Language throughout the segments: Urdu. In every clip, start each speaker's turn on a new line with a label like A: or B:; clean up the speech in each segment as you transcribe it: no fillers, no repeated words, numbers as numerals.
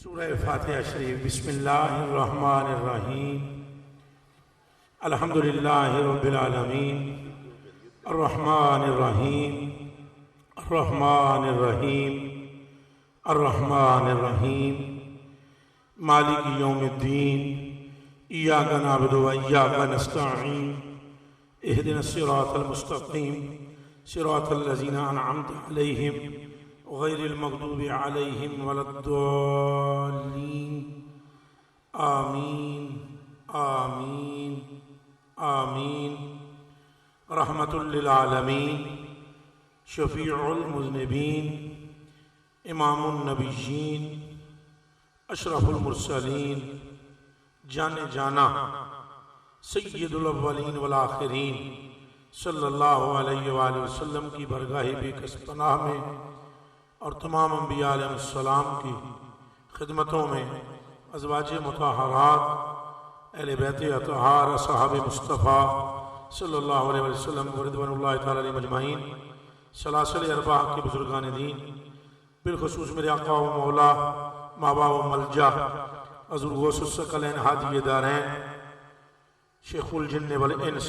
A: سورہ فاتحہ شریف۔ بسم اللہ الرحمن الرحیم۔ الحمدللہ رب العالمین، الرحمن الرحیم، الرحمن الرحیم، الرحمن الرحیم، مالک یوم الدین، ایاک نعبد و ایاک نستعین، اہدنا الصراط المستقیم، صراط الذین انعمت علیہم غیر المغضوب علیہم ولا الضالین، آمین آمین آمین۔ رحمت للعالمین، شفیع المذنبین، امام النبیین، اشرف المرسلین، جانے جانا سید الاولین والآخرین صلی اللہ علیہ وآلہ وسلم کی برگاہ بے کس پناہ میں اور تمام انبیاء علیہ السلام کی خدمتوں میں، ازواج مطہرات، اہل بیت اطہار، اصحاب مصطفیٰ صلی اللہ علیہ وسلم رضوان اللہ تعالی علیہم اجمعین، سلاسل اربعہ کے بزرگان دین، بالخصوص میرے آقا و مولا، ماوا و ملجا، حضور غوث الثقلین ہادی دارین، شیخ الجن والانس،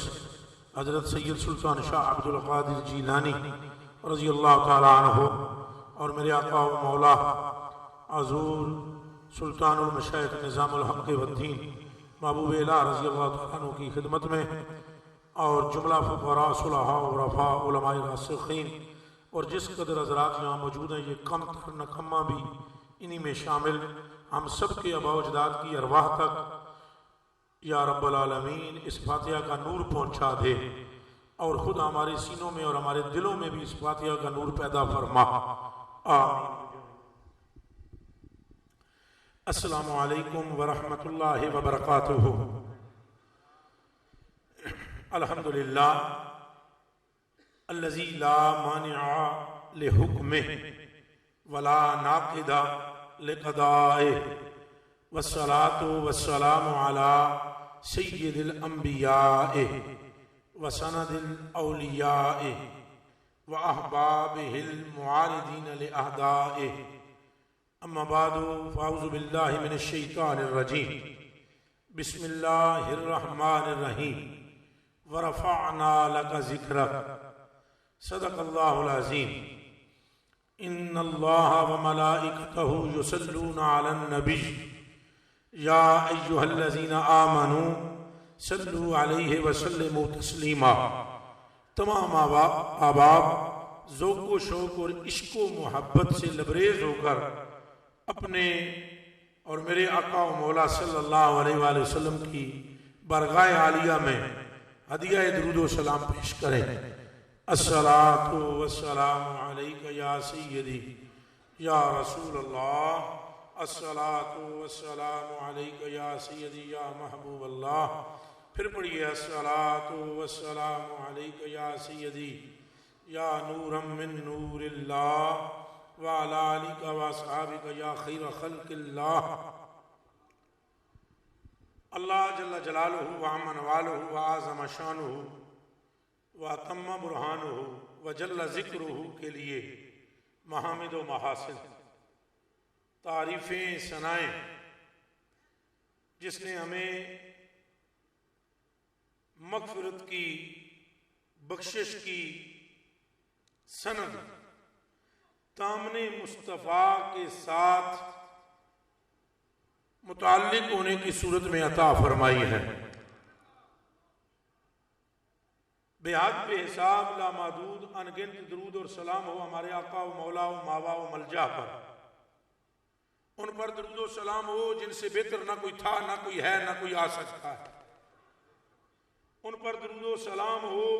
A: حضرت سید سلطان شاہ عبد القادر جیلانی رضی اللہ تعالی عنہ، اور میرے آقا و مولا حضور سلطان المشائخ نظام الحق والدین محبوب الہ رضی اللہ تعالیٰ عنہ کی خدمت میں، اور جملہ فقراء صلحاء و رفاء علماء راسخین، اور جس قدر حضرات یہاں موجود ہیں یہ کم تر نکمہ بھی انہی میں شامل، ہم سب کے آباء و اجداد کی ارواح تک یا رب العالمین اس فاتحہ کا نور پہنچا دے، اور خود ہمارے سینوں میں اور ہمارے دلوں میں بھی اس فاتحہ کا نور پیدا فرما، آمین۔ السلام علیکم ورحمۃ اللہ وبرکاتہ۔ الحمدللہ الذی لا مانع لحکمہ ولا ناقض لقضائہ، والصلاة والسلام علی سید الانبیاء وسند الاولیاء واحبابہ المعارضین لاعدائہ، اما بعد فاعوذ باللہ من الشیطان الرجیم، بسم اللہ الرحمن الرحیم، ورفعنا لک ذکرک، صدق اللہ العظیم۔ ان اللہ وملائکتہ یصلون علی النبی یا ایہا الذین آمنوا صلوا علیہ وسلموا تسلیما۔ تمام احباب ذوق و شوق اور عشق و محبت سے لبریز ہو کر اپنے اور میرے آقا و مولا صلی اللہ علیہ وآلہ وسلم کی برگاہ عالیہ میں ہدیہ درود و سلام پیش کریں۔ الصلاۃ والسلام علیک یا سیدی یا رسول اللہ، الصلاۃ والسلام علیک یا سیدی یا محبوب اللہ۔ پھر پڑھیے الصلاۃ والسلام علیک یا سیدی یا نورا من نور اللہ وعلی آلک واصحابک یا خیر خلق اللہ۔ اللہ جل جلالہ وعم نوالہ وعظم شانہ واتم برہانہ وجل ذکرہ کے لیے محامد و محاسن، تعریفیں، ثنائیں، جس نے ہمیں مغفرت کی، بخشش کی سند دامن مصطفیٰ کے ساتھ متعلق ہونے کی صورت میں عطا فرمائی ہے۔ بے حد بے حساب لامحدود انگنت درود اور سلام ہو ہمارے آقا و مولا و ماوا و ملجا پر، ان پر درود و سلام ہو جن سے بہتر نہ کوئی تھا، نہ کوئی ہے، نہ کوئی آ سکتا ہے۔ ان پر درود و سلام ہو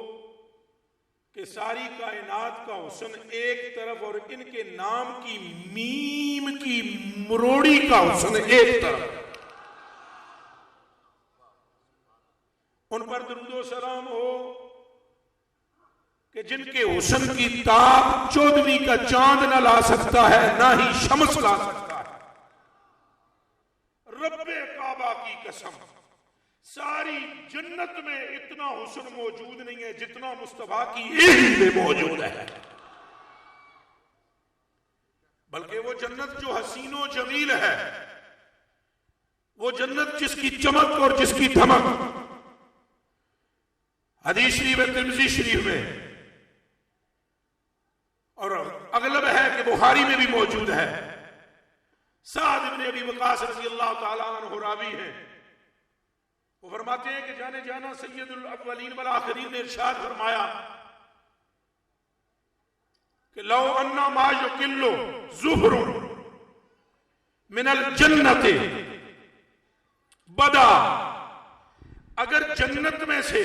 A: کہ ساری کائنات کا حسن ایک طرف اور ان کے نام کی میم کی مروڑی کا حسن ایک طرف۔ ان پر درود و سلام ہو کہ جن کے حسن کی تاب 14ویں کا چاند نہ لا سکتا ہے، نہ ہی شمس لا سکتا ہے۔ رب کعبہ کی قسم، ساری جنت میں اتنا حسن موجود نہیں ہے جتنا مصطفیٰ کی علم میں موجود ہے، بلکہ وہ جنت جنت جو حسین و جمیل ہے، وہ جنت جس کی چمک اور جس کی دھمک، حدیث شریف ہے ترمذی شریف میں، اور اغلب ہے کہ بخاری میں بھی موجود ہے، سعد بن ابی وقاص رضی اللہ تعالیٰ عنہ راوی ہیں، وہ فرماتے ہیں کہ جانے جانا سید الاولین والآخرین نے ارشاد فرمایا کہ لو انا ما یقل زہر من الجنت بدا، اگر جنت میں سے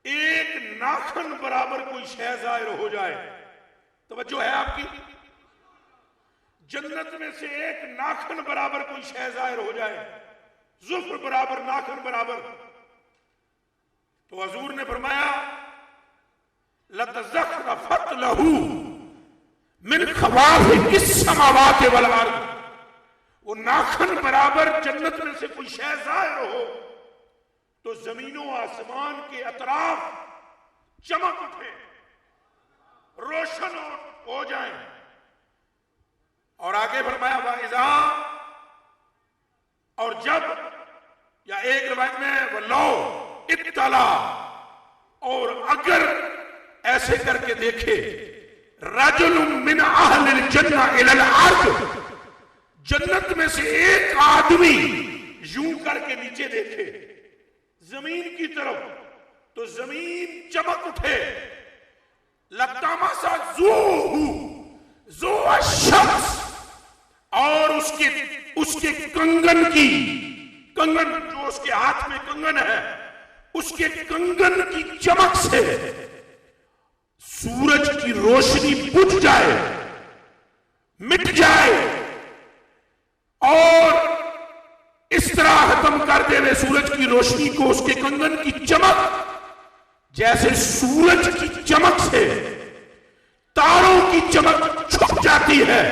A: ایک ناخن برابر کوئی شے ظاہر ہو جائے، توجہ ہے آپ کی، جنت میں سے ایک ناخن برابر کوئی شے ظاہر ہو جائے، ظفر برابر، ناخن برابر، تو حضور نے فرمایا لَتَزَخْرَفَتْ لَهُ مِنْ خَوَافِقِ السَّمَاوَاتِ وَالْأَرْضِ، وہ ناخن برابر جنت میں سے کوئی شے ظاہر ہو تو زمین و آسمان کے اطراف چمک اٹھے، روشن ہو جائیں، اور آگے فرمایا وَإِذَا، اور جب، یا ایک روایت میں وَلَوْ اِطَّلَعَ، اور اگر ایسے کر کے دیکھے رَجُلٌ مِّنْ أَهْلِ الْجَنَّةِ إِلَى الْأَرْضِ، جنت میں سے ایک آدمی یوں کر کے نیچے دیکھے زمین کی طرف تو زمین چمک اٹھے، لَطَمَسَ ذُوهُ الشَّمْسِ، اور اس کے کنگن کی، کنگن جو اس کے ہاتھ میں کنگن ہے، اس کے کنگن کی چمک سے سورج کی روشنی بجھ جائے، مٹ جائے، اور اس طرح ختم کر دے وہ سورج کی روشنی کو، اس کے کنگن کی چمک جیسے سورج کی چمک سے تاروں کی چمک چھپ جاتی ہے،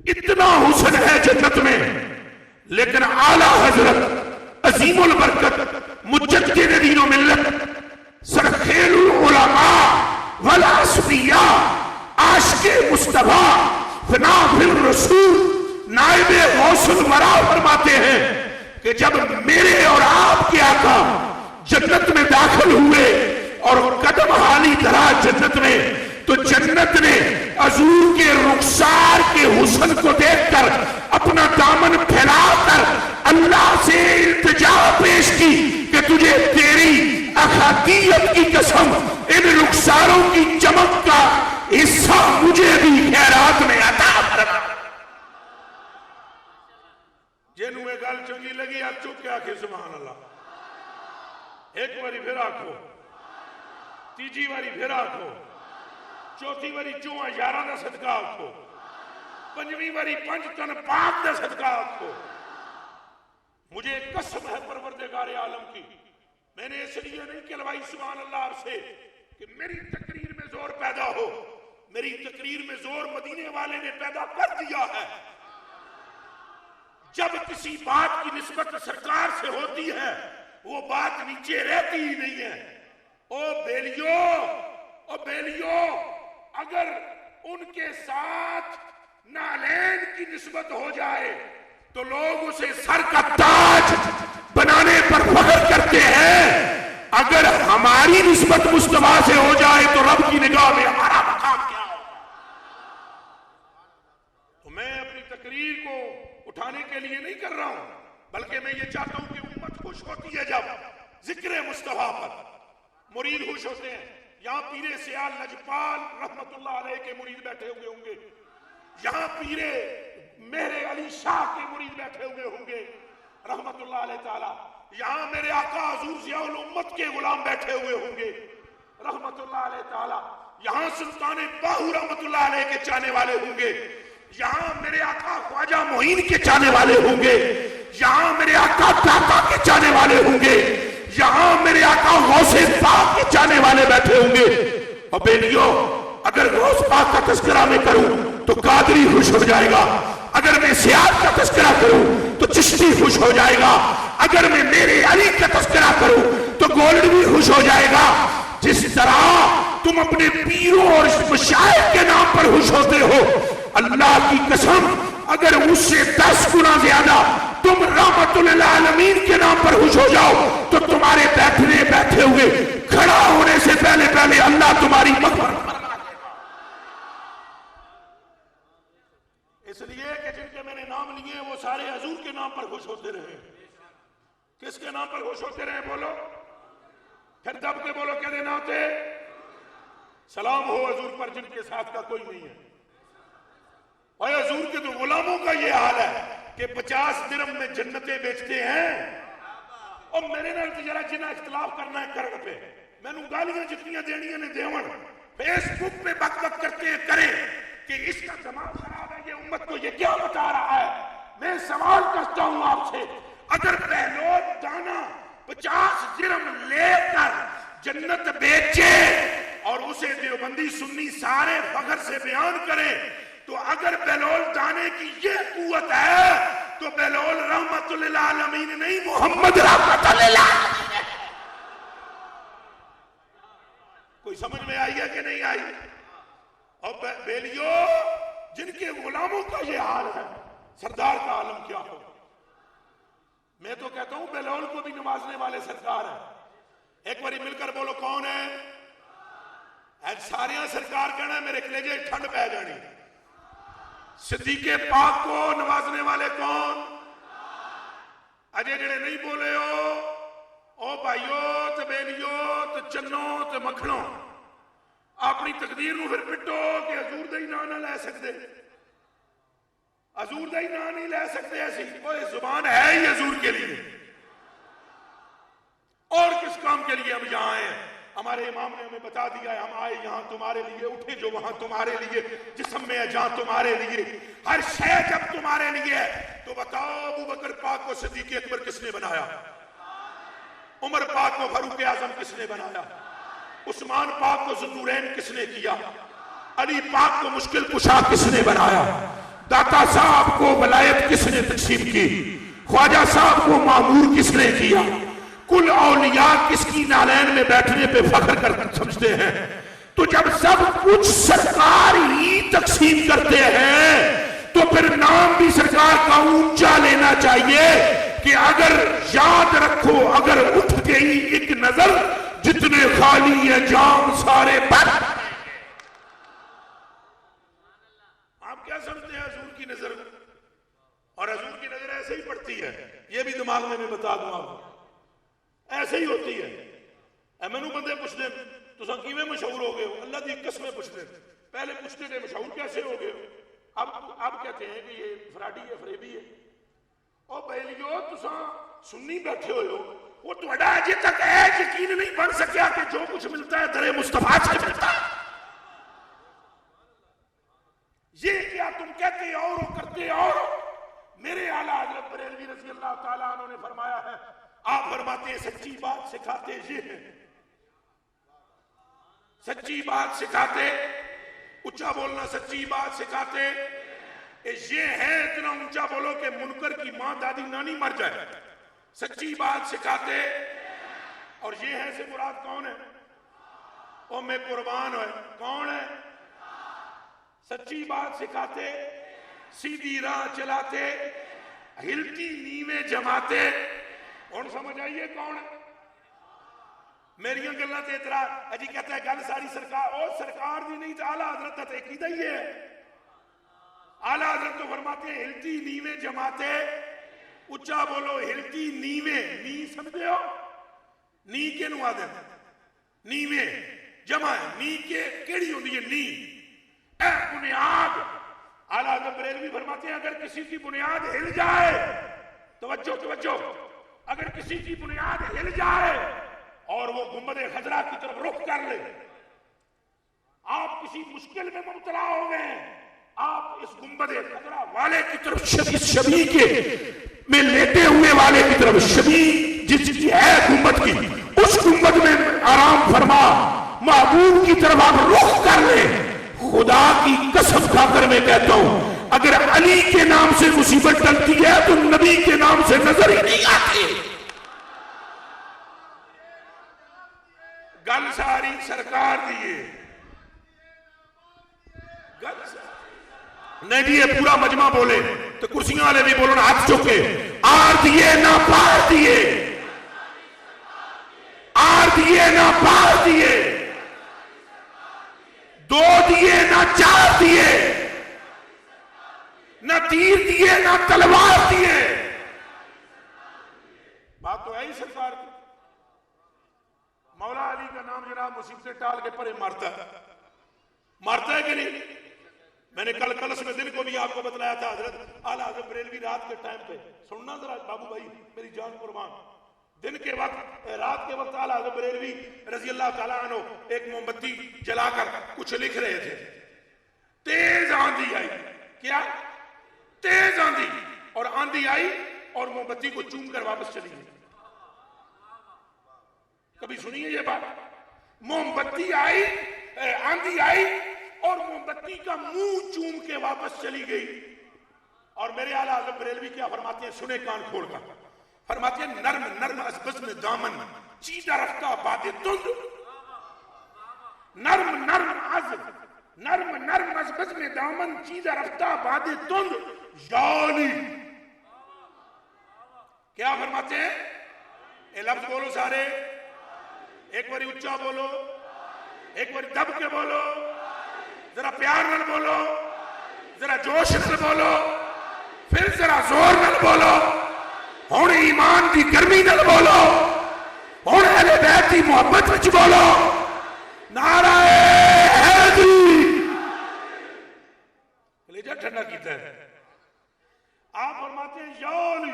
A: اتنا حسن ہے جنت میں۔ لیکن اعلیٰ حضرت عظیم البرکت مجدد دین و ملت سرخیل العلماء والاسفیاء عاشق مصطفیٰ فناف الرسول نائب غوث الورا فرماتے ہیں کہ جب میرے اور آپ کے آقا جنت میں داخل ہوئے اور قدم حالی دھرا جنت میں، تو جنت نے حضور کے رخسار کے حسن کو دیکھ کر اپنا دامن پھیلا کر اللہ سے التجا پیش کی کہ تجھے تیری احادیت کی قسم ان رخساروں کی چمک کا حصہ مجھے بھی خیرات میں عطا فرما۔ جنوں یہ گل چنگی لگی آپ چپ کے آکھے سبحان اللہ، ایک باری پھر آکھو، تیجی باری پھر آکھو، چوتھی باری چوہاں یارہ دا صدقہ آکھو، پنجویں باری پنج تن پاک دا صدقہ آکھو۔ مجھے ایک قسم ہے پروردگار عالم کی، میں نے اس لیے نہیں کہلوائی سبحان اللہ آپ سے کہ میری تقریر میں زور پیدا ہو، میری تقریر میں زور مدینے والے نے پیدا کر دیا ہے۔ جب کسی بات کی نسبت سرکار سے ہوتی ہے وہ بات نیچے رہتی ہی نہیں ہے۔ او بیلیو، اگر ان کے ساتھ نالین کی نسبت ہو جائے تو لوگ اسے سر کا تاج بنانے پر فخر کرتے ہیں، اگر ہماری نسبت مصطفیٰ سے ہو جائے تو رب کی نگاہ میں ہمارا مقام کیا ہو؟ تو میں اپنی تقریر کو اٹھانے کے لیے نہیں کر رہا ہوں، بلکہ میں یہ چاہتا ہوں کہ امت خوش ہوتی ہے جب ذکر مصطفیٰ پر، مرید خوش ہوتے ہیں۔ یہاں پیر سیال لجپال رحمت اللہ علیہ کے مرید بیٹھے ہوئے ہوں گے، یہاں پیر مہر علی شاہ کے مرید بیٹھے ہوئے ہوں گے رحمت اللہ علیہ تعالی، یہاں میرے آقا حضور ضیاء الامت کے غلام بیٹھے ہوئے ہوں گے رحمت اللہ علیہ تعالی، یہاں سلطان باہو رحمت اللہ علیہ کے چاہنے والے ہوں گے، یہاں میرے آقا خواجہ معین کے چاہنے والے ہوں گے، یہاں میرے آقا داتا کے چاہنے والے ہوں گے، یہاں میرے آقا غوث پاک کے چاہنے والے بیٹھے ہوں گے۔ اور بیلیو، اگر غوث پاک کا تذکرہ میں کروں تو قادری خوش ہو جائے گا، اگر میں سیاد کا تذکرہ کروں تو چشتی خوش ہو جائے گا، اگر میں میرے علی کا تذکرہ کروں تو گولڈوی خوش ہو جائے گا۔ جس طرح تم اپنے پیروں اور مشائخ کے نام پر خوش ہوتے ہو، اللہ کی قسم اگر اس سے 10 گنا زیادہ تم رحمت للعالمین کے نام پر خوش ہو جاؤ تو تمہارے بیٹھے ہوئے کھڑا ہونے سے پہلے اللہ تمہاری مغفرت فرما دے گا۔ اس لیے کہ جن کے میں نے نام لیے وہ سارے حضور کے نام پر خوش ہوتے رہے۔ کس کے نام پر خوش ہوتے رہے؟ بولو پھر دب کے بولو، کیا دینا ہوتے؟ سلام ہو حضور پر جن کے ساتھ کا کوئی نہیں ہے۔ اور حضور کے تو غلاموں کا یہ حال ہے کہ 50 درہم میں جنتیں بیچتے ہیں۔ اور میرے نال ذرا جنہ اختلاف کرنا ہے کرن پہ، میں نے گالیاں جتنیاں دینیاں نے دیون، فیس بک پہ بک بک کرتے ہیں کریں کہ اس کا دماغ خراب ہے، یہ امت کو یہ کیا بتا رہا ہے۔ میں سوال کرتا ہوں آپ سے، اگر بہلول دانا 50 درہم لے کر جنت بیچے اور اسے دیوبندی سنی سارے فخر سے بیان کریں، تو اگر بہلول دانے کی یہ قوت ہے تو بہلول رحمت للعالمین نہیں، محمد رحمت للعالمین ہے۔ کوئی سمجھ میں آئی ہے کہ نہیں آئی؟ اور بیلیو جن کے غلاموں کا یہ حال ہے، سردار کا عالم کیا ہو؟ میں تو کہتا ہوں بہلول کو بھی نوازنے والے سرکار ہیں۔ ایک باری مل کر بولو کون ہے؟ ساریاں سرکار کہنا ہے، میرے کلیجے ٹھنڈ پہ جانی۔ صدیق پاک کو نوازنے والے کون؟ اجے جڑے نہیں بولے ہو او بھائیو تے بیلیو تے چنو تے مکھنو، اپنی تقدیر نو پھر پٹو کہ حضور دے نام نہ لے سکتے، حضور دے نام نہیں لے سکتے۔ ایسی کوئی زبان ہے ہی حضور کے لیے، اور کس کام کے لیے ہم یہاں آئے ہیں؟ ہمارے امام نے ہمیں بتا دیا ہے، ہم آئے یہاں تمہارے لیے، اٹھے جو وہاں تمہارے لیے، جسم میں ہے جہاں تمہارے لیے، ہر شے جب تمہارے لیے ہے۔ تو بتاؤ ابو بکر پاک کو صدیق اکبر کس نے بنایا؟ عمر پاک کو فاروق اعظم کس نے بنایا؟ عثمان پاک کو ذوالنورین کس نے کیا؟ علی پاک کو مشکل کشا کس نے بنایا؟ داتا صاحب کو ولایت کس نے تقسیم کی؟ خواجہ صاحب کو مامور کس نے کیا؟ کل اولیاء کس کی نالین میں بیٹھنے پہ فخر کر سمجھتے ہیں؟ تو جب سب کچھ سرکار ہی تقسیم کرتے ہیں تو پھر نام بھی سرکار کا اونچا لینا چاہیے کہ اگر یاد رکھو، اگر اٹھ گئی ایک نظر جتنے خالی ہیں جام سارے بھر۔ آپ کیا سمجھتے ہیں حضور کی نظر؟ اور حضور کی نظر ایسے ہی پڑتی ہے، یہ بھی دماغ میں بتا دوں آپ کو، ایسے ہی ہوتی ہے۔ اے میں نو بندے پوچھ دیں تو سن کیویں مشہور ہو گئے ہو؟ اللہ دی قسمیں پوچھ دیں، پہلے پوچھتے تھے مشہور کیسے ہو گئے ہو، اب کہتے ہیں کہ یہ فراڈی ہے، فریبی ہے۔ او بیلیو تساں سنی بیٹھے ہوئے ہو، وہ تہاڈا اجے تک ہے یقین نہیں بن سکیا کہ جو کچھ ملتا ہے در مصطفیٰ سے ملتا ہے۔ یہ کیا تم کہتے اور کرتے اور؟ میرے اعلیٰ حضرت بریلوی رضی اللہ تعالیٰ عنہ نے فرمایا ہے، آپ فرماتے ہیں سچی بات سکھاتے یہ ہیں، سچی بات سکھاتے، اونچا بولنا، سچی بات سکھاتے یہ ہے، اتنا اونچا بولو کہ منکر کی ماں دادی نانی مر جائے۔ سچی بات سکھاتے، اور یہ ہے سے مراد کون ہے؟ او میں قربان ہوئے، کون ہے؟ سچی بات سکھاتے، سیدھی راہ چلاتے، ہلتی نیویں جماتے۔ اور سمجھ آئیے کون ہے؟ میری گلاں تے اعتراض اجی کہتا ہے گل ساری سرکار، اور سرکار دی نہیں تو اعلیٰ حضرت تے عقیدہ ہی ہے۔ اعلیٰ حضرت تو فرماتے ہیں ہلتی نیویں جماتے، اچھا بولو ہلتی نیویں، نی سمجھے ہو؟ نی کے نو آدھے نیویں جمع ہے، نی کے کیڑی ہوندی ہے؟ نی اے بنیاد۔ اعلیٰ حضرت بریلوی فرماتے ہیں اگر کسی کی بنیاد ہل جائے، توجہ توجہ، اگر کسی کی بنیاد ہل جائے اور وہ گنبد خضرا کی طرف رخ کر لے، آپ کسی مشکل میں مبتلا ہو گئے، آپ اس گنبد خضرا والے کی طرف شبی کے میں لیتے ہوئے والے کی طرف، شبی جس کی ہے گنبد کی، اس گنبد میں آرام فرما محبوب کی طرف آپ رخ کر لیں۔ خدا کی قسم کھا کر میں کہتا ہوں اگر علی کے نام سے مصیبت ٹلتی ہے تو نبی کے نام سے نظر ہی نہیں آتی۔ گل ساری سرکار دیئے، گل نہیں جی یہ پورا مجمع بولے تو کرسیاں والے بھی بولو نا ہاتھ چکے. آر دیے نہ پار دیے, آر دیے نہ پار دیے, دو دیے نہ چار دیے, نہ تیر دیے نہ تلوار دیے. بات تو ہے ہی سرکار کی. مولا علی کا نام جناب مصیبتیں ٹال کے پرے مارتا ہے, مارتا ہے کہ نہیں؟ میں نے کل کلس میں دن کو بھی آپ کو بتلایا تھا, حضرت اعلیٰ حضرت بریلوی رات کے ٹائم پہ, سننا ذرا بابو بھائی میری جان قربان, دن کے وقت رات کے وقت اعلیٰ حضرت بریلوی رضی اللہ تعالیٰ عنہ ایک موم بتی جلا کر کچھ لکھ رہے تھے. تیز آندھی آئی, کیا تیز آندھی, اور آندھی آئی اور موم بتی کو چوم کر واپس چلی گئی. کبھی سنیے یہ بات؟ موم بتی آئی, آندھی آئی اور موم بتی کا منہ چوم کے واپس چلی گئی. اور میرے اعلیٰ حضرت بریلوی کیا فرماتے ہیں, سنے کان کھول کر, فرماتے ہیں نرم نرم از بزم دامن چیدہ رفتہ باد تند, نرم نرم از بزم دامن چیدہ رفتہ باد تند یعنی. کیا فرماتے ہیں؟ اے لفظ بولو سارے, ایک باری اچھا بولو, ایک باری دب کے بولو, ذرا پیار نل بولو, ذرا جوش نل بولو, پھر ذرا زور نل بولو, ہون ایمان دی گرمی نل بولو, ہون اہل بیت دی محبت وچ بولو, نعرہ حیدری. کلیجہ ٹھنڈا کیتا ہے. آپ فرماتے ہیں یالی,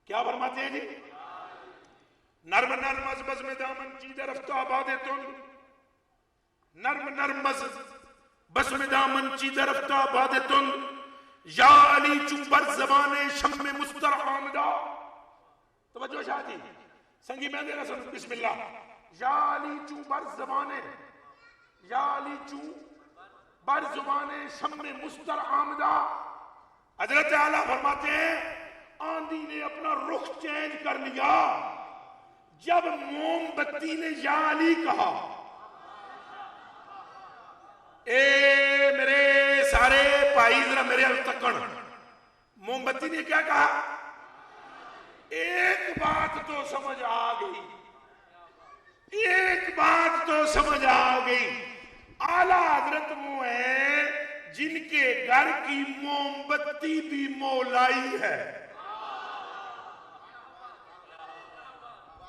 A: کیا فرماتے ہیں جی؟ نرم نرم از بزم دامن چیدہ رفتہ آباد تند, نرم نرم از بزم دامن چیدہ رفتہ آباد تند, یا علی چون بر زبان شم مستر آمدہ. توجہ شاہدی سنگی میں دے رسول بسم اللہ. یا علی چون بر زبان, یا علی چون بر زبان شم مستر آمدہ. حضرت اعلیٰ فرماتے ہیں آندھی نے اپنا رخ چینج کر لیا جب موم بتی نے یا علی کہا. اے میرے سارے بھائی ذرا میرے تکن, موم بتی نے کیا کہا؟ ایک بات تو سمجھ آ گئی, ایک بات تو سمجھ آ گئی. اعلیٰ حضرت وہ ہیں جن کے گھر کی موم بتی بھی مولائی ہے.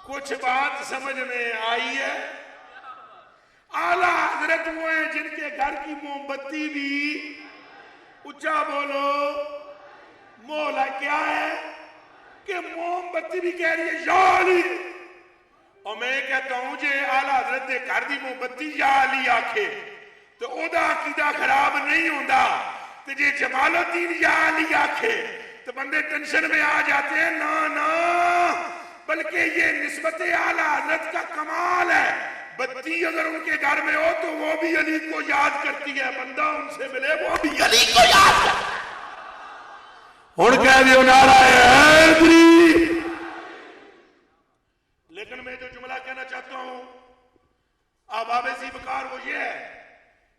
A: کچھ بات سمجھ میں آئی ہے؟ اعلیٰ حضرت وہ ہیں جن کے گھر کی موم بتی بھی, اچھا بولو, مولا. کیا ہے کہ موم بتی بھی کہہ رہی ہے یا علی, اور میں کہتا ہوں جے اعلیٰ حضرت دے گھر دی موم بتی یا علی آکھے تو او دا عقیدہ خراب نہیں ہوندا, تو جے جمال الدین یا علی آکھے تو بندے ٹینشن میں آ جاتے ہیں. نا نا, بلکہ یہ نسبت اعلیٰ حضرت کا کمال ہے. بتی اگر ان کے گھر میں ہو تو وہ بھی علی کو یاد کرتی ہے, بندہ ان سے ملے وہ بھی علی کو یاد کرتی ہے. ہن کہہ دیو نعرہ حیدری. لیکن میں جو جملہ کہنا چاہتا ہوں آباب زیبکار وہ یہ ہے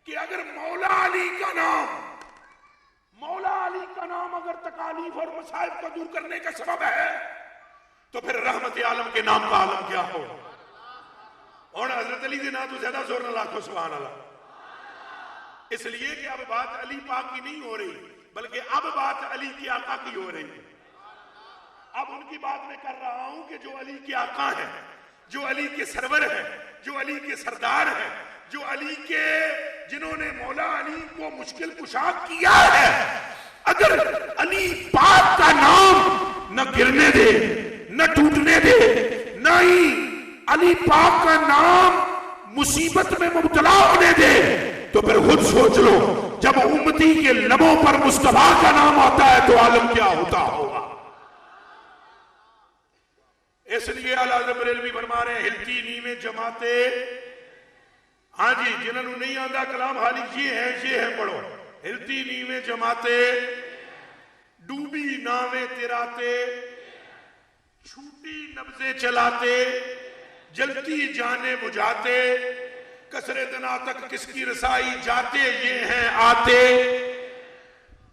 A: کہ اگر مولا علی کا نام, مولا علی کا نام اگر تکالیف اور مصائب کو دور کرنے کا سبب ہے تو پھر رحمت عالم کے نام کا عالم کیا ہو. اور حضرت علی دینا تو زیادہ زور نہ لاکھو سبحان اللہ. اس لیے کہ اب بات علی پاک کی نہیں ہو رہی, بلکہ اب بات علی کی آقا کی ہو رہی ہے. اب ان کی بات میں کر رہا ہوں کہ جو علی کے آقا ہیں, جو علی کے سرور ہیں, جو علی کے سردار ہیں, جو علی کے جنہوں نے مولا علی کو مشکل کشا کیا ہے, اگر علی پاک کا نام نہ گرنے دے, نہ ٹوٹنے دے, نہ ہی علی پاک کا نام مصیبت میں مبتلا ہونے دے, تو پھر خود سوچ لو جب امتی کے لبوں پر مصطفیٰ کا نام آتا ہے تو عالم کیا ہوتا ہوگا. اس لیے اعلیٰ حضرت بریلوی فرما رہے ہیں ہلتی نیویں جماعتے, ہاں جی جنہوں نے نہیں آندہ کلام حالی یہ ہیں پڑھو. ہلتی نیویں جماعتے, ڈوبی ناویں تیراتے, چھوٹی نبضیں چلاتے, جلتی جانے بجھاتے, کسر دنا تک کس کی رسائی جاتے یہ ہیں آتے.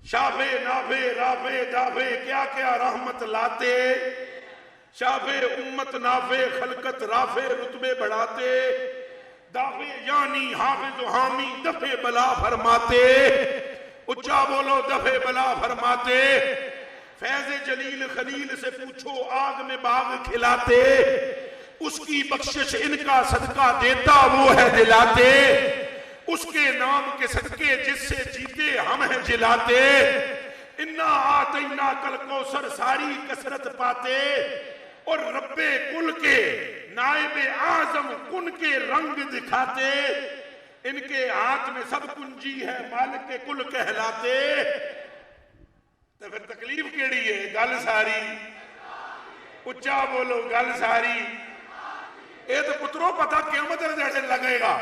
A: شافے نافے رافے دافے کیا کیا رحمت لاتے، شافے امت نافے خلقت رافے رتبے بڑھاتے، دافے یعنی حافظ و حامی دفے بلا فرماتے، اچھا بولو دفے بلا فرماتے، فیض جلیل خلیل سے پوچھو آگ میں باغ کھلاتے، اس کی بخشش ان کا صدقہ دیتا وہ ہے دلاتے، اس کے نام کے صدقے جس سے جیتے ہم ہیں جلاتے، انا آتینا کل کوثر ساری کثرت پاتے، اور رب کل کے نائب اعظم کن کے رنگ دکھاتے، ان کے ہاتھ میں سب کنجی ہے مالک کل کہلاتے، تو پھر تکلیف کیڑی ہے گل ساری، اچھا بولو گل ساری، اے تو پتروں پتہ قیامت جیسے لگے گا،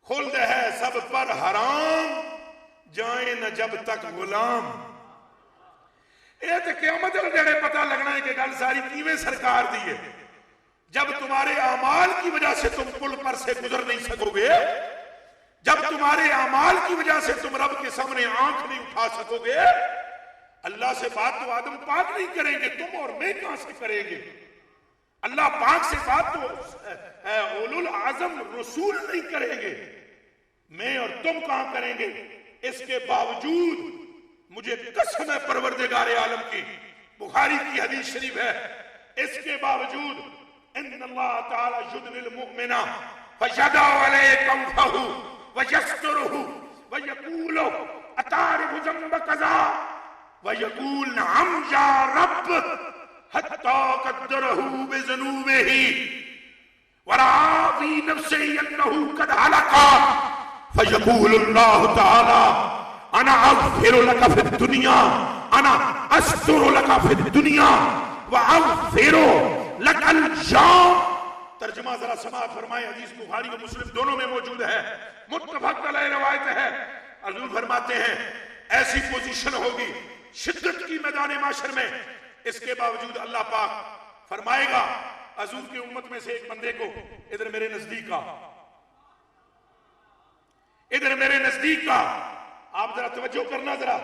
A: خلد ہے سب پر حرام جائیں نہ جب تک غلام، اے تو قیامت جیسے پتہ لگنا ہے کہ گل ساری کیویں سرکار دی ہے، جب تمہارے اعمال کی وجہ سے تم پل پر سے گزر نہیں سکو گے، جب تمہارے اعمال کی وجہ سے تم رب کے سامنے آنکھ نہیں اٹھا سکو گے، اللہ سے بات تو آدم پاک نہیں کریں گے، تم اور میں کہاں سے کریں گے، اللہ پاک سے بات تو اولو العظم رسول نہیں کریں گے، میں اور تم کہاں کریں گے، اس کے باوجود مجھے قسم ہے پروردگار عالم کی، بخاری کی حدیث شریف ہے، اس کے باوجود ان اللہ تعالی یدنی المؤمن فیدع علیہ کنفہ ویسترہ ویقول اتعرف ذنب کذا ویقول نعم یا رب حتی قدرہ بذنوبہ ورعا فی نفسہ انہ قد حلقا فیقول اللہ تعالی انا اغفر لک فی الدنیا انا استر لک فی الدنیا واغفر لک الجام، ترجمہ ذرا سماعت فرمائے، حدیث بخاری و مسلم دونوں میں موجود ہے، متفق علیہ روایت ہے، حضور فرماتے ہیں ایسی پوزیشن ہوگی شدت کی میدان معاشر میں، اس کے باوجود اللہ پاک فرمائے گا حضور کی امت میں سے ایک بندے کو ادھر میرے نزدیک کا، ادھر میرے نزدیک کا، آپ ذرا توجہ کرنا، ذرا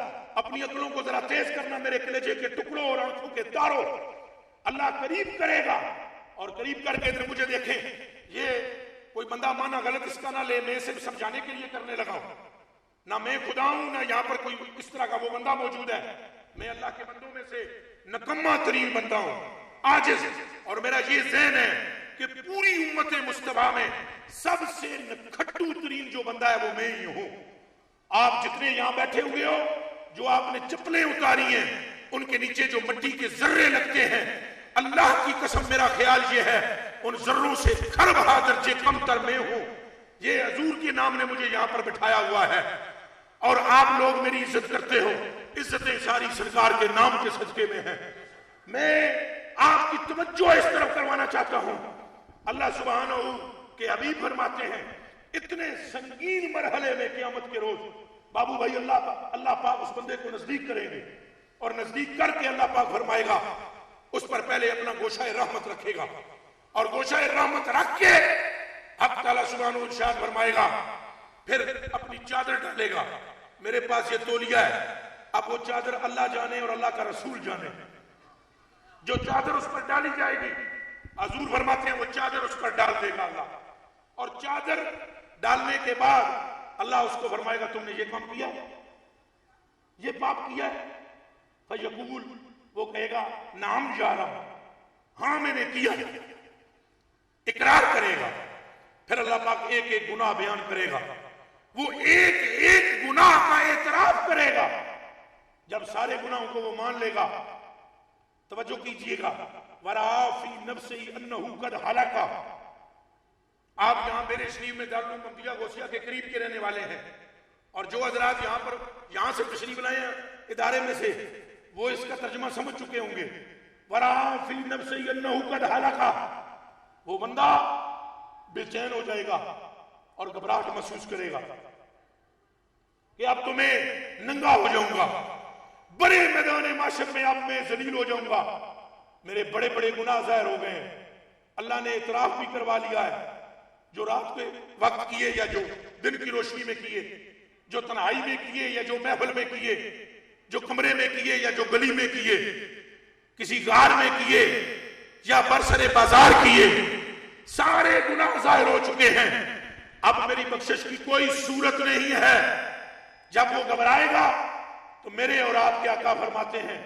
A: اپنی عقلوں کو ذرا تیز کرنا، میرے کلیجے کے ٹکڑوں اور آنکھوں کے تاروں، اللہ قریب کرے گا، اور قریب کر کے ادھر مجھے دیکھیں، یہ کوئی بندہ مانا غلط اس کا نہ لے، میں صرف سمجھانے کے لیے کرنے لگا ہوں، نہ میں خدا ہوں نہ یہاں پر کوئی اس طرح کا وہ بندہ موجود ہے، میں اللہ کے بندوں میں سے نکما ترین بندہ ہوں، عاجز، اور میرا یہ ذہن ہے کہ پوری امت مصطفیٰ میں سب سے کھٹو ترین جو بندہ ہے وہ میں ہی ہوں، آپ جتنے یہاں بیٹھے ہوئے ہو، جو آپ نے چپلیں اتاری ہیں ان کے نیچے جو مٹی کے ذرے لگتے ہیں، اللہ کی قسم میرا خیال یہ ہے ان ذروں سے کھربھا درجے کم تر میں ہوں، یہ حضور کے نام نے مجھے یہاں پر بٹھایا ہوا ہے، اور آپ لوگ میری عزت کرتے ہو، عزتیں ساری سرکار کے نام کے صدقے میں ہیں، میں آپ کی توجہ اس طرف کروانا چاہتا ہوں، اللہ سبحانہ کے حبیب فرماتے ہیں اتنے سنگین مرحلے میں قیامت کے روز بابو بھائی اللہ پاک اس بندے کو نزدیک کریں گے، اور نزدیک کر کے اللہ پاک فرمائے گا اس پر پہلے اپنا گوشہ رحمت رکھے گا، اور گوشہ رحمت رکھ کے حق تعالیٰ سبحانہ ارشاد فرمائے گا، پھر اپنی چادر ڈالے گا، میرے پاس یہ تولیہ ہے، اب وہ چادر اللہ جانے اور اللہ کا رسول جانے، جو چادر اس پر ڈالی جائے گی حضور فرماتے ہیں وہ چادر اس پر ڈال دے گا اللہ، اور چادر ڈالنے کے بعد اللہ اس کو فرمائے گا تم نے یہ کام کیا، یہ پاپ کیا ہے، فیقول وہ کہے گا نعم یا رب، ہاں میں نے کیا، اقرار کرے گا، پھر اللہ پاک ایک ایک گناہ بیان کرے گا، وہ ایک ایک گناہ کا اعتراف کرے گا، جب سارے گناہوں کو وہ مان لے گا، توجہ کیجئے گا، وَرَعَا فِي نَفْسِهِ أَنَّهُ قَدْ حَلَقَ، آپ یہاں میرے شریف میں دارالعلوم ممدیہ غوثیہ کے قریب کے رہنے والے ہیں، اور جو حضرات یہاں سے تشریف لائے ہیں ادارے میں سے وہ اس کا ترجمہ سمجھ چکے ہوں گے، وَرَعَا فِي نَفْسِهِ أَنَّهُ قَدْ حَلَقَ، وہ بندہ بے چین ہو جائے گا اور گھبراہٹ محسوس کرے گا کہ اب تو میں ننگا ہو جاؤں گا، بڑے میدان معاشر میں اب میں ذلیل ہو جاؤں گا، میرے بڑے بڑے گناہ ظاہر ہو گئے ہیں، اللہ نے اعتراف بھی کروا لیا ہے، جو رات کے وقت کیے یا جو دن کی روشنی میں کیے، جو تنہائی میں کیے یا جو محفل میں کیے، جو کمرے میں کیے یا جو گلی میں کیے، کسی غار میں کیے یا برسر بازار کیے، سارے گناہ ظاہر ہو چکے ہیں، اب میری بخشش کی کوئی صورت نہیں ہے۔ جب وہ گھبرائے گا تو میرے اور آپ کے آقا فرماتے ہیں،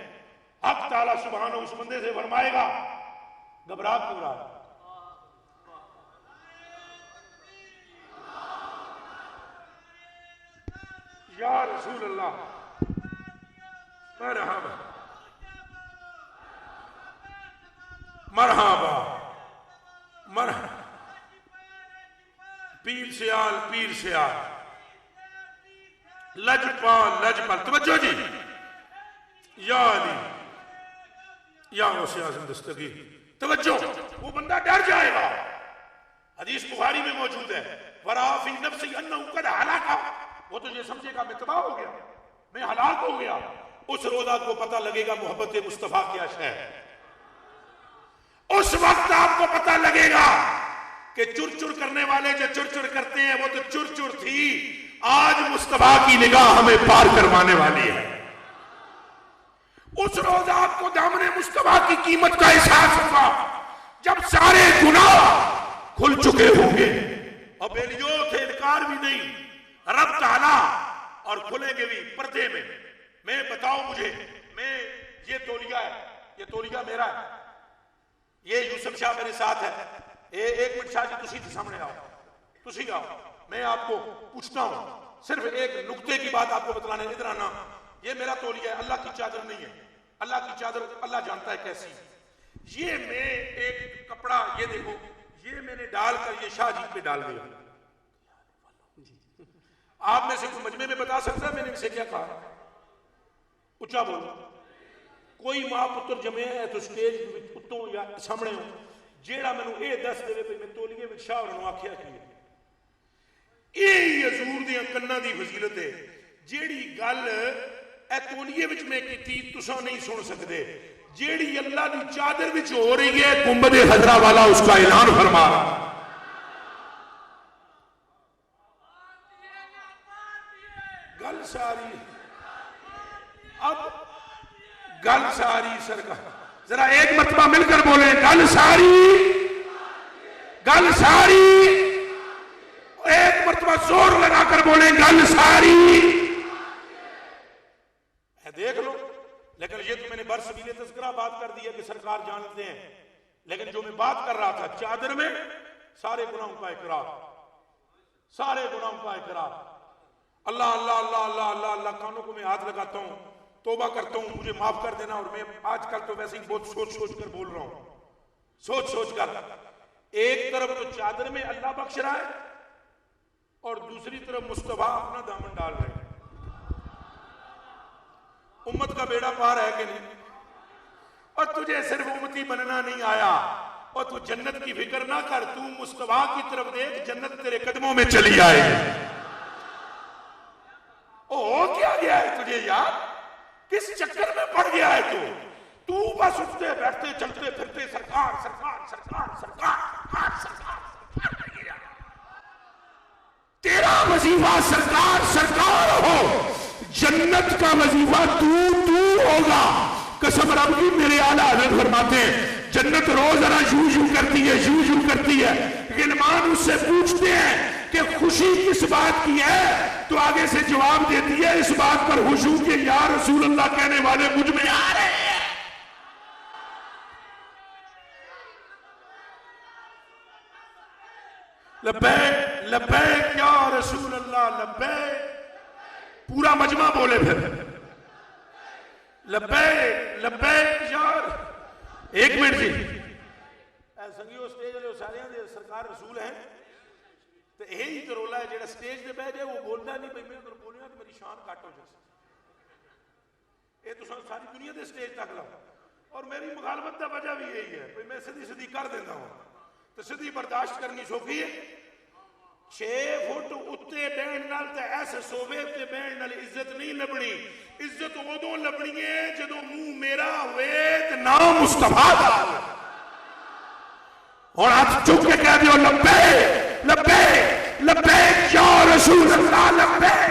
A: حق تعالیٰ سبحانہ اس بندے سے فرمائے گا گھبرا کیوں رہا ہے؟ یا رسول اللہ مرحبا مرحبا مرحبا، پیر سیال پیر سیال، لجپال لجپال، توجہ جی، یا علی یا غوث اعظم دستگیر، توجہ، وہ بندہ ڈر جائے گا۔ حدیث بخاری میں موجود ہے، وَرَا فِي نَفْسِهِ أَنَّهُ قَدْ هَلَكَ، وہ تو یہ سمجھے گا میں تباہ ہو گیا، میں ہلاک ہو گیا۔ اس روزہ کو پتہ لگے گا محبت مصطفیٰ کیا ہے، اس وقت آپ کو پتہ لگے گا کہ چر چر کرنے والے جو چر چر کرتے ہیں وہ تو چر چر تھی، آج مصطفیٰ کی نگاہ ہمیں پار کروانے والی ہے۔ اس روز آپ کو دامن مصطفیٰ کی قیمت کا احساس ہوگا جب سارے گناہ کھل چکے ہوں گے، اور بیلیو تھے انکار بھی نہیں، رب تعالیٰ، اور کھلیں گے بھی پردے میں۔ میں بتاؤ مجھے، میں یہ تولیہ ہے، یہ تولیہ میرا ہے، یہ یوسف شاہ میرے ساتھ ہے، ایک منٹ شاہ جی تسی سامنے آؤ، تسی آؤ، میں آپ کو پوچھتا ہوں، صرف ایک نقطے کی بات آپ کو بتلانے، ادھر آنا، یہ میرا تولیہ ہے، اللہ کی چادر نہیں ہے، اللہ کی چادر اللہ جانتا ہے کیسی۔ یہ میں ایک کپڑا، یہ دیکھو، یہ میں نے ڈال کر یہ شاہ جی پہ ڈال دیا۔ آپ میں سے کوئی مجمع میں بتا سکتا ہے میں نے اسے کیا کہا؟ اچھا بولو۔ کوئی ماں پتر جمع ہے تو سٹیج اتوں یا سامنے ہو جیڑا میں نے اے دس دے پہ میں تولیے میں شاہ اور آکھیا کیے، اے حضور دیاں کناں دی فضیلت ہے، جیڑی گل اے تولیے وچ میں کیتی تساں نہیں سن سکدے، جیڑی اللہ دی چادر وچ ہو رہی ہے گنبد خضرا والا اس کا اعلان فرما رہا۔ گل ساری اب گل ساری سرکار، ذرا ایک مرتبہ مل کر بولیں، گل ساری، گل ساری، ایک مرتبہ زور لگا کر بولیں، گل ساری۔ دیکھ لو، لیکن یہ تو میں نے برسبیل تذکرہ بات کر دی ہے کہ سرکار جانتے ہیں، لیکن جو میں بات کر رہا تھا چادر میں سارے گناہوں کا اقرار، سارے گناہوں کا اقرار۔ اللہ اللہ اللہ اللہ اللہ اللہ، کانوں کو میں ہاتھ لگاتا ہوں، توبہ کرتا ہوں، مجھے معاف کر دینا۔ اور میں آج کل تو ویسے ہی بہت سوچ سوچ کر بول رہا ہوں، سوچ سوچ کر۔ ایک طرف تو چادر میں اللہ بخش رہا ہے اور دوسری طرف مصطفیٰ اپنا دامن ڈال رہے ہیں۔ امت کا بیڑا پار ہے کہ نہیں؟ اور تجھے صرف امتی بننا نہیں آیا، اور تو جنت کی فکر نہ کر، تو مصطفیٰ کی طرف دیکھ، جنت تیرے قدموں میں چلی آئے گی۔ او کیا گیا ہے تجھے یار؟ کس چکر میں پڑ گیا ہے تو بس اٹھتے بیٹھتے چلتے پھرتے سرکار سرکار سرکار سرکار سرکار، تیرا وظیفہ سرکار سرکار ہو، جنت کا وظیفہ تو ہوگا۔ قسم رب کی میرے اعلیٰ حضرت فرماتے ہیں جنت روز ذرا یوں یوں کرتی ہے، یوں یوں کرتی ہے، غلمان اس سے پوچھتے ہیں کہ خوشی کس بات کی ہے، تو آگے سے جواب دیتی ہے اس بات پر خوش ہوں کہ یا رسول اللہ کہنے والے مجھ میں آ رہے ہیں۔ لبیک لبیک یا رسول اللہ، لبیک، پورا مجمع بولے پھر لبیک لبیک یار۔ ایک منٹ جی، سنگیو سٹیج والے سارے سرکار رسول ہیں، تو یہی تو رولا ہے جیڑا سٹیج دے بہ جائے وہ بولتا نہیں، بھئی میں اگر بولیا تو میری شان کٹ ہو جائے، یہ تو ساری دنیا دے سٹیج تک لاؤ۔ اور میری مخالفت کا وجہ بھی یہی ہے، بھئی میں سدھی سدھی کر دیتا ہوں، تو سدھی برداشت کرنی سوکھی ہے۔ 6 فٹ اتے بہن نال تے ایسے صوبے تے بہن نال عزت نہیں لبنی، عزت ادوں لبنی ہے جدوں منہ میرا ہوئے تے نام مصطفیٰ دا۔ اور ہاتھ چک کے کہہ دیو لبیک لبیک لبیک یا رسول اللہ، لبیک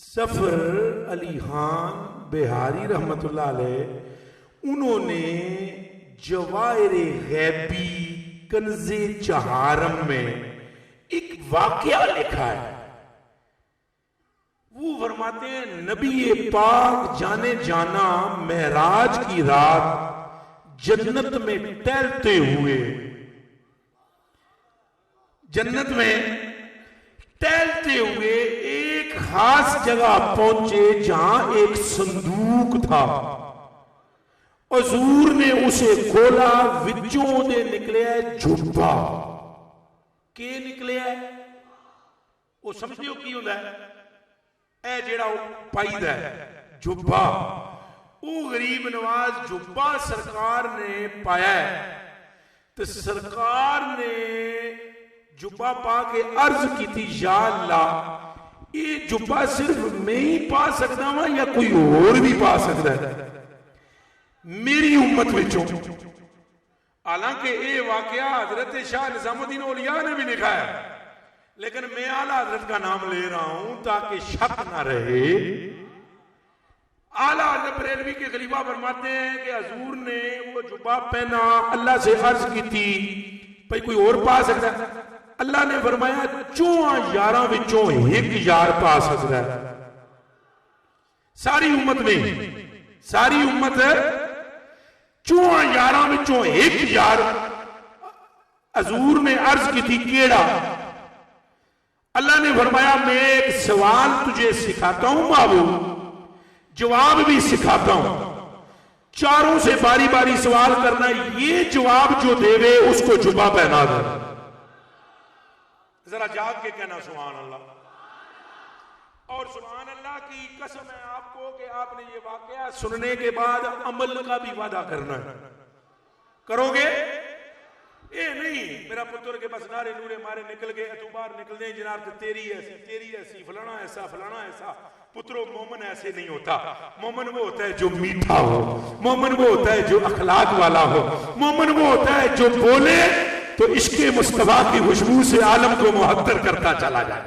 A: ظفر علی خان بہاری رحمت اللہ علیہ، انہوں نے جواہر غیبی کنز چہارم میں ایک واقعہ لکھا ہے. وہ فرماتے ہیں نبی پاک جانے جانا معراج کی رات جنت میں ٹہلتے ہوئے، جنت میں ٹہلتے ہوئے ایک خاص جگہ پہنچے جہاں ایک صندوق تھا. حضور نے اسے کھولا، وچوں دے نکلے جھبا. کی نکلے وہ سمجھتے ہو کی ہوتا ہے؟ اے جیڑا پائیدا ہے جھبا، وہ غریب نواز جھبا سرکار نے پایا ہے. تو سرکار نے جھبا پا کے عرض کی تھی یا اللہ یہ جھبا صرف میں ہی پا سکتا ہوں یا کوئی اور بھی پا سکتا ہے میری امت وچوں. حالانکہ یہ واقعہ حضرت شاہ نظام الدین اولیاء نے بھی لکھا ہے، لیکن میں اعلیٰ حضرت کا نام لے رہا ہوں تاکہ شک نہ رہے. اعلیٰ حضرت بریلوی کے خلیفہ فرماتے ہیں کہ حضور نے وہ جھبا پہنا، اللہ سے عرض کی تھی بھئی کوئی اور پا سکتا ہے؟ اللہ نے فرمایا 4 یاراں وچوں ایک یار پا سکتا ہے. ساری امت میں، ساری امت 4 یاراں وچوں ایک یار. حضور نے عرض کی تھی کیڑا؟ اللہ نے فرمایا میں ایک سوال تجھے سکھاتا ہوں محبوب، جواب بھی سکھاتا ہوں. چاروں سے باری باری سوال کرنا، یہ جواب جو دے وے اس کو جھبا پہنا دے. ذرا جاگ کے کہنا سبحان اللہ. اور سبحان اللہ کی قسم ہے آپ کو کہ آپ نے یہ واقعہ سننے کے بعد عمل کا بھی وعدہ کرنا ہے. کرو گے؟ اے نہیں میرا پتر کے بس نارے نورے مارے نکل گئے تو باہر نکل دیں جناب تیری ایسی فلانا ایسا. پترو مومن ایسے نہیں ہوتا. مومن وہ ہوتا ہے جو میٹھا ہو، مومن وہ ہوتا ہے جو اخلاق والا ہو، مومن وہ ہوتا ہے جو بولے تو عشق مصطفیٰ کی خوشبو سے عالم کو محتر کرتا چلا جائے.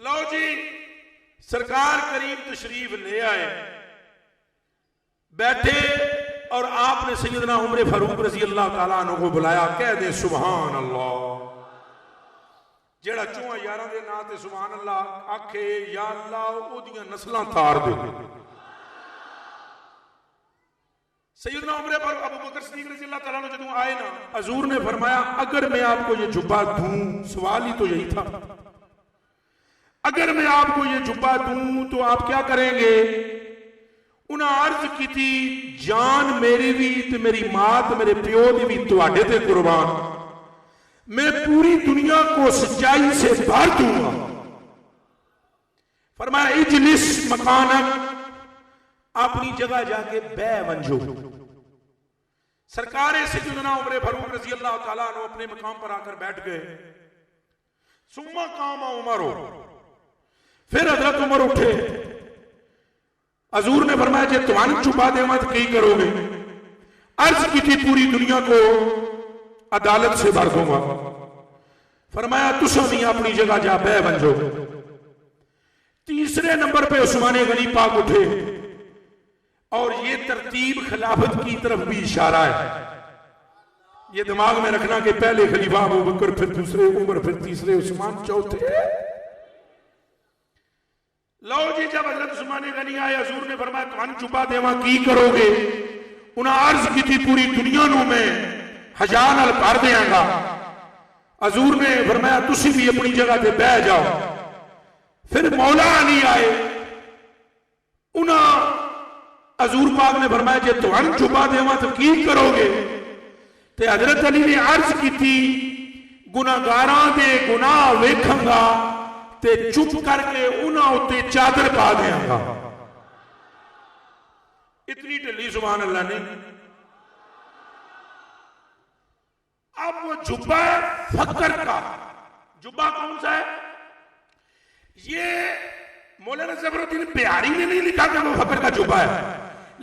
A: لو جی سرکار کریم تشریف لے آئے، بیٹھے اور آپ نے سیدنا عمر فاروق رضی اللہ تعالیٰ عنہ کو بلایا. کہہ دیں سبحان اللہ. جیڑا 4 یاراں دے نا تے سبحان اللہ آکھے یا اللہ او دیاں نسلاں تار دے. سیدنا عمر فاروق ابو بکر صدیق رضی اللہ تعالیٰ عنہ جدوں آئے نا، حضور نے فرمایا اگر میں آپ کو یہ جھبا دوں، سوال ہی تو یہی تھا، اگر میں آپ کو یہ جھبا دوں تو آپ کیا کریں گے؟ انہاں عرض کی تھی جان میری بھی تے میری ماں تے میرے پیو دی بھی تواڈے تے قربان، میں پوری دنیا کو سچائی سے بھر دوں گا. فرمایا اجلس مکانک، اپنی جگہ جا کے بے ونجو. سرکار سیدنا عمر فاروق رضی اللہ تعالیٰ عنہ اپنے مقام پر آ کر بیٹھ گئے. ثم قام عمر، پھر حضرت عمر اٹھے. حضور نے فرمایا جے توان چھپا دے مت کی کرو گے؟ عرض کی تھی پوری دنیا کو عدالت سے بھر دوں گا. فرمایا تساں بھی اپنی جگہ جا بے ونجو. تیسرے نمبر پہ عثمان غنی پاک اٹھے اور یہ ترتیب خلافت کی طرف بھی اشارہ ہے. یہ دماغ میں رکھنا کہ پہلے خلیفہ ابو بکر، پھر دوسرے عمر، پھر تیسرے عثمان، چوتھے. لو جی جب حضرت عثمان غنی آئے حضور نے فرمایا تو ان چھپا دیواں کی کرو گے؟ انہاں عرض کی تھی پوری دنیا نو میں ہجان ال کر دیاں گا. حضور نے فرمایا تسی بھی اپنی جگہ تے بیٹھ جاؤ. پھر مولا علی آئے، انہاں حضور پاک نے فرمایا جے تو ان چھپا دیواں تو کی کرو گے؟ تے حضرت علی نے عرض کی تھی گناہگاراں دے گناہ ویکھاں گا تے چپ کر کے انہاں اتے چادر پا دیاں گا. اتنی ڈلی سبحان اللہ نے. اب وہ جبہ ہے فقر کا. جبہ کون سا ہے؟ یہ مولانا ظفر الدین بہاری نے نہیں لکھا کہ وہ فقر کا جبہ ہے،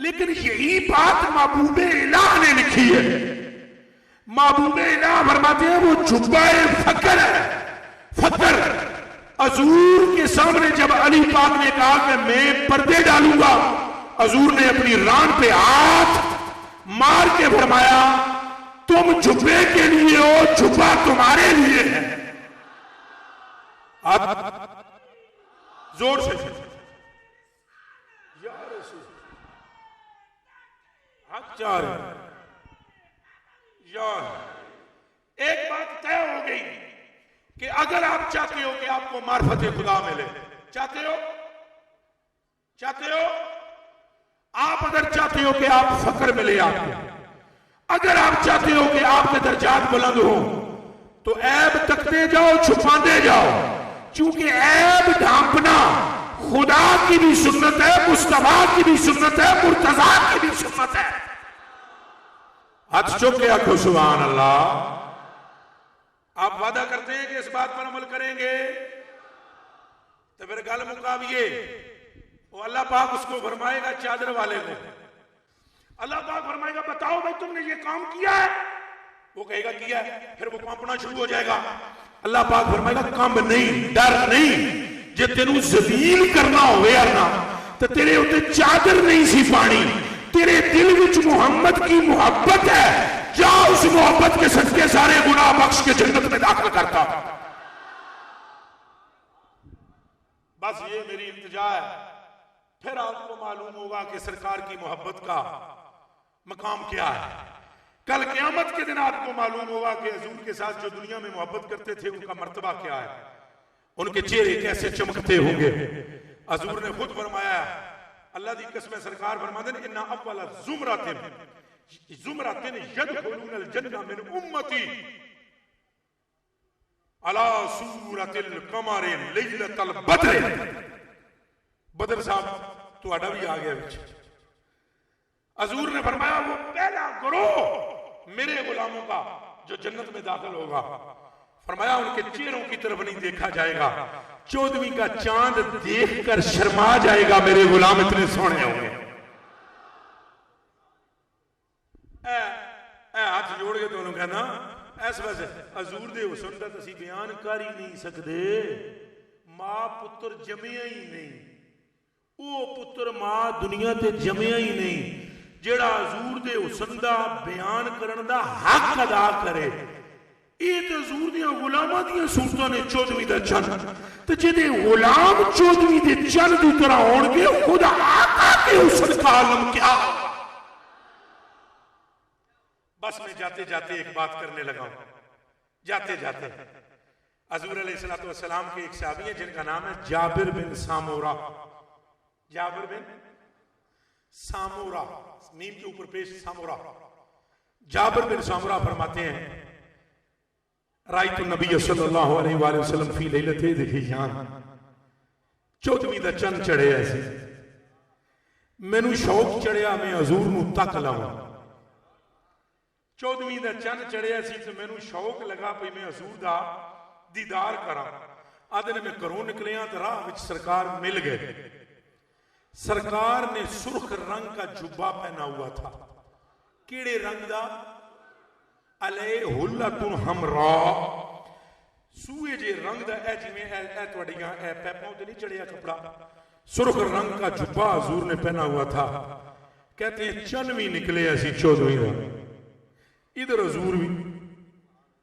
A: لیکن یہی بات محبوب الہ نے لکھی ہے. محبوب الہ فرماتے ہیں وہ جبہ فقر ہے. فقر حضور کے سامنے جب علی پاک نے کہا کہ میں پردے ڈالوں گا، حضور نے اپنی ران پہ ہاتھ مار کے فرمایا تم چھپے کے لیے ہو، چھپا تمہارے لیے ہے۔ زور سے حق چار یار ایک بات طے ہو گئی کہ اگر آپ چاہتے ہو کہ آپ کو معرفت خدا ملے، چاہتے ہو آپ اگر چاہتے ہو کہ آپ فقر ملے آپ کو، اگر آپ چاہتے ہو کہ آپ کے درجات بلند ہو تو عیب تکتے جاؤ، چھپاندے جاؤ، چونکہ عیب ڈھانپنا خدا کی بھی سنت ہے، مصطفیٰ کی بھی سنت ہے، مرتضیٰ کی بھی سنت ہے۔ ہاتھ چک کے آنکھوں سبحان اللہ۔ آپ وعدہ کرتے ہیں کہ اس بات پر عمل کریں گے تو پھر گل مقابیے وہ اللہ پاک اس کو فرمائے گا چادر والے کو، اللہ پاک فرمائے گا بتاؤ بھائی تم نے یہ کام کیا ہے، وہ کہے گا کیا ہے، پھر وہ کانپنا شروع ہو جائے گا۔ اللہ پاک فرمائے گا کم نہیں، ڈر نہیں، جے تینوں ذلیل کرنا ہوئے ارنا تو تیرے ہوتے چادر نہیں سی پانی، تیرے دل وچ محمد کی محبت ہے، جا اس محبت کے صدقے سارے گناہ بخش کے جنت میں داخل کرتا۔ بس یہ میری التجا ہے، پھر آپ کو معلوم ہوگا کہ سرکار کی محبت کا مقام کیا ہے۔ کل قیامت کے دن آپ کو معلوم ہوگا کہ حضور کے ساتھ جو دنیا میں محبت کرتے تھے ان کا مرتبہ کیا ہے، ان کے چہرے کیسے چمکتے ہوں گے۔ حضور نے خود فرمایا، اللہ دی قسم سرکار فرماتے ہیں اِنَّا أَوَّلَ زُمْرَةٍ يَدْخُلُونَ الْجَنَّةَ مِنْ أُمَّتِي عَلَى صُورَةِ الْقَمَرِ لَيْلَةَ الْبَدْرِ۔ بدر صاحب تو اڈا بھی آگیا بچ۔ حضور نے فرمایا وہ پہلا گروہ میرے غلاموں کا جو جنت میں داخل ہوگا، فرمایا ان کے چہروں کی طرف نہیں دیکھا جائے گا، 14ویں کا چاند دیکھ کر شرما جائے گا، میرے غلام اتنے سونے ہوں گے۔ اے ہاتھ جوڑ کے تو انہوں کہنا ایس ویسے حضور دے حسن دا تسی بیان کر ہی نہیں سکدے، ماں پتر جمعیا ہی نہیں، او پتر ماں دنیا تے جمعیا ہی نہیں جیڑا حضور دے حسن دا بیان کرن دا حق ادا کرے۔ یہ تو حضور دیا غلامہ دیا صورتوں نے 14ویں دا چند، تو جدے غلام 14ویں دے چند دی طرح ہون گے خدا آقا کے حسن کا عالم کیا۔ بس میں جاتے جاتے ایک بات کرنے لگا ہوں، جاتے جاتے حضور علیہ السلام کے ایک صحابی ہیں جن کا نام ہے جابر بن سامورہ، جابر بن سامورہ، میم کے اوپر پیش سامورہ۔ جابر بن سامورہ فرماتے ہیں رائت النبی صلی اللہ علیہ وآلہ وسلم فی لیلت ذیحان، 14ویں دا چند چڑھے ایسے، میں نو شوق چڑھیا میں حضور نو تک لاؤں، 14ویں دا چند چڑھے ایسی تو میں نو شوق لگا پہ میں حضور دا دیدار کرا۔ آدھے میں کروں نکلیاں تو راہ وچ سرکار مل گئے۔ سرکار نے سرخ رنگ کا جبہ پہنا ہوا تھا، کیڑے رنگ دا؟ علیہ حلتن حمراء، سوئے جے رنگ دا اے جی میں اے توڑیاں اے پیپاؤں تے نہیں چڑھیا کپڑا، سرخ رنگ کا جبہ حضور نے پہنا ہوا تھا۔ کہتے ہیں چنویں نکلے ایسی 14ویں دا، ادھر حضور بھی۔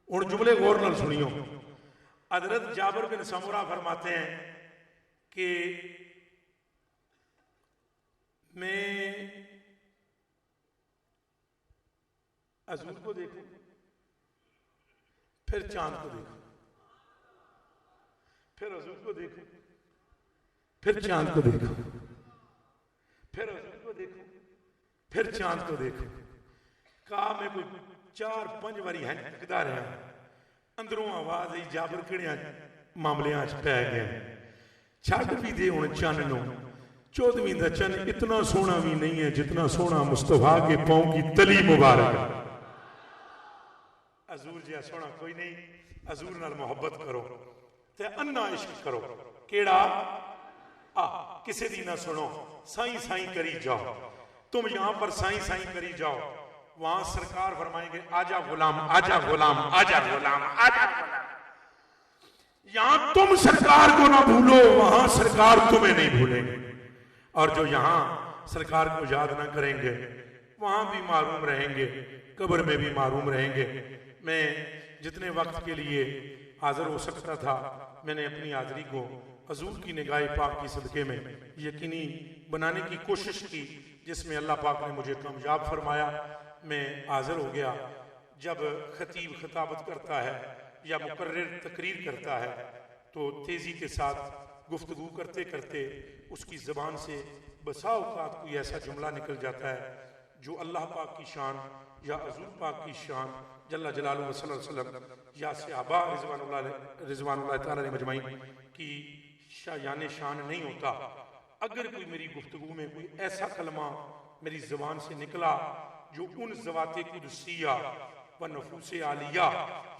A: اور جملے غور نال سنیوں، حضرت جابر بن سمرہ فرماتے ہیں کہ میں حضور کو دیکھوں پھر چاند کو دیکھوں، پھر حضور کو دیکھوں پھر چاند کو دیکھوں، پھر حضور کو دیکھوں پھر چاند کو دیکھوں۔ کہا میں کوئی 4-5 واری ہیں اقدار ہیں، اندروں آواز ای جابر کڑیاں معاملیاں پہ گئے، چھاڑ بھی دے ان چاننوں، 14ویں دا چند اتنا سونا بھی نہیں ہے جتنا سونا مصطفیٰ کے پاؤں کی تلی مبارک ہے۔ حضور جہاں سونا کوئی نہیں، حضور نال محبت کرو تے انا عشق کرو، کیڑا کسے دی نہ سنو، سائیں سائیں کری جاؤ، تم یہاں پر سائیں سائیں کری جاؤ، وہاں سرکار فرمائیں گے آجا غلام آجا غلام آجا غلام آجا غلام۔ یہاں تم سرکار کو نہ بھولو، وہاں سرکار تمہیں نہیں بھولیں گے، اور جو یہاں سرکار کو یاد نہ کریں گے وہاں بھی معروم رہیں گے، قبر میں بھی معروم رہیں گے۔ میں جتنے وقت کے لیے حاضر ہو سکتا تھا میں نے اپنی حاضری کو حضور کی نگاہ پاک کی صدقے میں یقینی بنانے کی کوشش کی، جس میں اللہ پاک نے مجھے کامیاب فرمایا۔ میں حاضر ہو گیا۔ جب خطیب خطابت کرتا ہے یا مقرر تقریر کرتا ہے تو تیزی کے ساتھ گفتگو کرتے کرتے اس کی زبان سے بسا اوقات کوئی ایسا جملہ نکل جاتا ہے جو اللہ پاک کی شان یا حضور پاک کی شان جل جلالہ صلی اللہ علیہ وسلم یا صحابہ رضوان اللہ تعالی مجمعین کی یعنی شان نہیں ہوتا۔ اگر کوئی میری گفتگو میں کوئی ایسا کلمہ میری زبان سے نکلا جو ان ذوات قدسیہ و نفوس عالیہ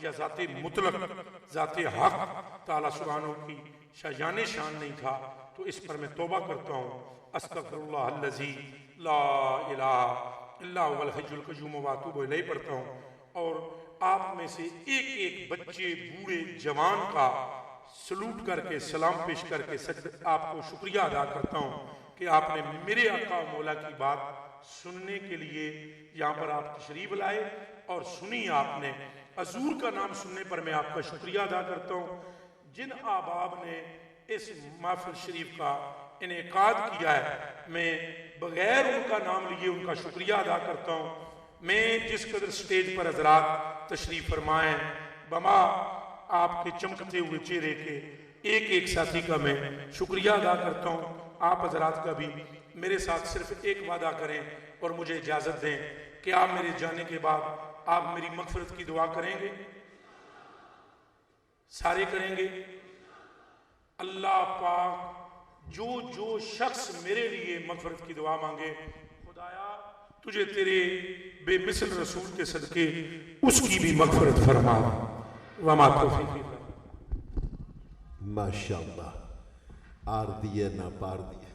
A: یا ذات مطلق ذات حق تعالی سبحانہ کی شایان شان نہیں تھا تو اس پر میں توبہ کرتا ہوں۔ استغفر اللہ الذی لا الہ الا هو الحی القیوم واتوب الیہ پڑھتا ہوں، اور آپ میں سے ایک ایک بچے بوڑھے جوان کا سلوٹ کر کے سلام پیش کر کے آپ کو شکریہ ادا کرتا ہوں کہ آپ نے میرے آقا و مولا کی بات سننے کے لیے یہاں پر آپ تشریف لائے اور سنی آپ نے۔ حضور کا نام سننے پر میں آپ کا شکریہ ادا کرتا ہوں۔ جن احباب نے اس محفل شریف کا انعقاد کیا ہے میں بغیر ان کا نام لیے ان کا شکریہ ادا کرتا ہوں۔ میں جس قدر سٹیج پر حضرات تشریف فرمائیں بما آپ کے چمکتے ہوئے چہرے کے ایک ایک ساتھی کا میں شکریہ ادا کرتا ہوں۔ آپ حضرات کا بھی میرے ساتھ صرف ایک وعدہ کریں اور مجھے اجازت دیں کہ آپ میرے جانے کے بعد آپ میری مغفرت کی دعا کریں گے، سارے کریں گے۔ اللہ پاک جو شخص میرے لیے مغفرت کی دعا مانگے، خدایا تجھے تیرے بے مثل رسول کے صدقے اس کی بھی مغفرت فرما۔ وما توفیق
B: ماشاءاللہ، آر دیے نہ پار دیے۔